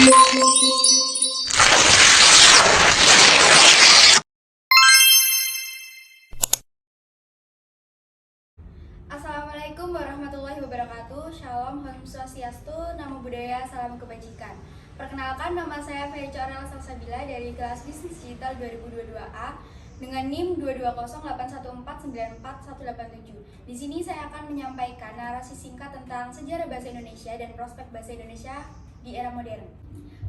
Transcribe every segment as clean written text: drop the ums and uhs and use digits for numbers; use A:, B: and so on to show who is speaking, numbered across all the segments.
A: Assalamualaikum warahmatullahi wabarakatuh. Shalom, Om Swastiastu, Namo Buddhaya, Salam Kebajikan. Perkenalkan, nama saya Feica Aurel Salsabila dari kelas Bisnis Digital 2022A dengan NIM 22081494187. Di sini saya akan menyampaikan narasi singkat tentang sejarah bahasa Indonesia dan prospek bahasa Indonesia di era modern.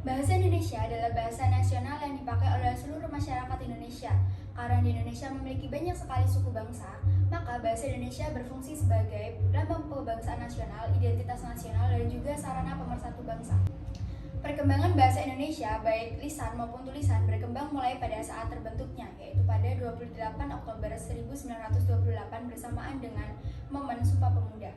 A: Bahasa Indonesia adalah bahasa nasional yang dipakai oleh seluruh masyarakat Indonesia. Karena di Indonesia memiliki banyak sekali suku bangsa, maka bahasa Indonesia berfungsi sebagai lambang kebangsaan nasional, identitas nasional, dan juga sarana pemersatu bangsa. Perkembangan bahasa Indonesia, baik lisan maupun tulisan, berkembang mulai pada saat terbentuknya, yaitu pada 28 Oktober 1928 bersamaan dengan Momen Sumpah Pemuda.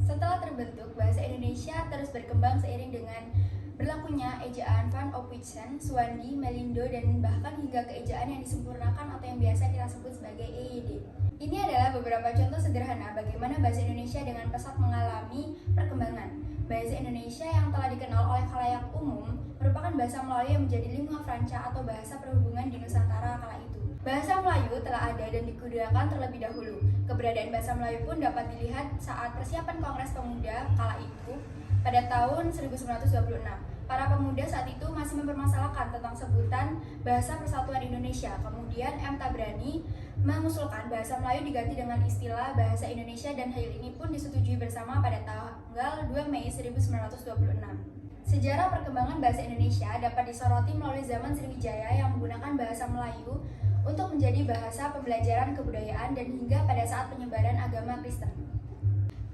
A: Setelah terbentuk, bahasa Indonesia terus berkembang seiring dengan berlakunya ejaan Van Ophuijsen, Suwandi, Melindo, dan bahkan hingga ke ejaan yang disempurnakan atau yang biasa kita sebut sebagai EYD. Ini adalah beberapa contoh sederhana bagaimana bahasa Indonesia dengan pesat mengalami perkembangan. Bahasa Indonesia yang telah dikenal oleh khalayak umum merupakan bahasa Melayu yang menjadi lingua franca atau bahasa perhubungan di Nusantara kala itu. Bahasa Melayu telah ada dan digunakan terlebih dahulu. Keberadaan bahasa Melayu pun dapat dilihat saat persiapan Kongres Pemuda kala itu pada tahun 1926. Para pemuda saat itu masih mempermasalahkan tentang sebutan Bahasa Persatuan Indonesia. Kemudian M. Tabrani mengusulkan bahasa Melayu diganti dengan istilah Bahasa Indonesia, dan hal ini pun disetujui bersama pada tanggal 2 Mei 1926. Sejarah perkembangan bahasa Indonesia dapat disoroti melalui zaman Sriwijaya yang menggunakan bahasa Melayu untuk menjadi bahasa pembelajaran kebudayaan dan hingga pada saat penyebaran agama Kristen.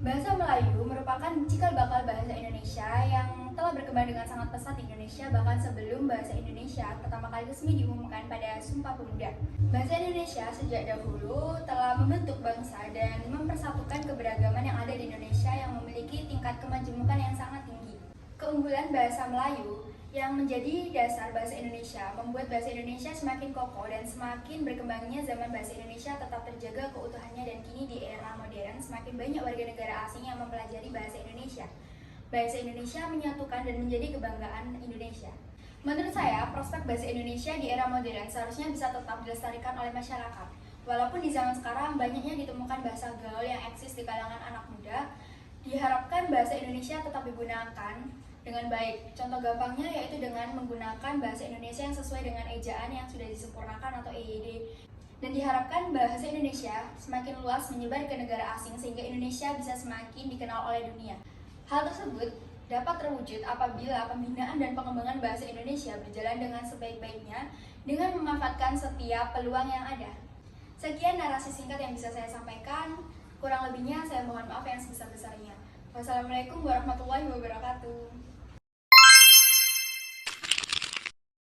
A: Bahasa Melayu merupakan cikal bakal bahasa Indonesia yang telah berkembang dengan sangat pesat di Indonesia bahkan sebelum bahasa Indonesia pertama kali resmi diumumkan pada Sumpah Pemuda. Bahasa Indonesia sejak dahulu telah membentuk bangsa dan mempersatukan keberagaman yang ada di Indonesia yang memiliki tingkat kemajemukan yang sangat tinggi. Keunggulan bahasa Melayu yang menjadi dasar bahasa Indonesia membuat bahasa Indonesia semakin kokoh, dan semakin berkembangnya zaman bahasa Indonesia tetap terjaga keutuhannya, dan kini di era modern semakin banyak warga negara asing yang mempelajari bahasa Indonesia. Bahasa Indonesia menyatukan dan menjadi kebanggaan Indonesia. Menurut saya, prospek bahasa Indonesia di era modern seharusnya bisa tetap dilestarikan oleh masyarakat. Walaupun di zaman sekarang banyaknya ditemukan bahasa gaul yang eksis di kalangan anak muda, diharapkan bahasa Indonesia tetap digunakan dengan baik. Contoh gampangnya yaitu dengan menggunakan bahasa Indonesia yang sesuai dengan ejaan yang sudah disempurnakan atau EYD. Dan diharapkan bahasa Indonesia semakin luas menyebar ke negara asing sehingga Indonesia bisa semakin dikenal oleh dunia. Hal tersebut dapat terwujud apabila pembinaan dan pengembangan bahasa Indonesia berjalan dengan sebaik-baiknya dengan memanfaatkan setiap peluang yang ada. Sekian narasi singkat yang bisa saya sampaikan. Kurang lebihnya saya mohon maaf yang sebesar-besarnya. Wassalamualaikum warahmatullahi wabarakatuh.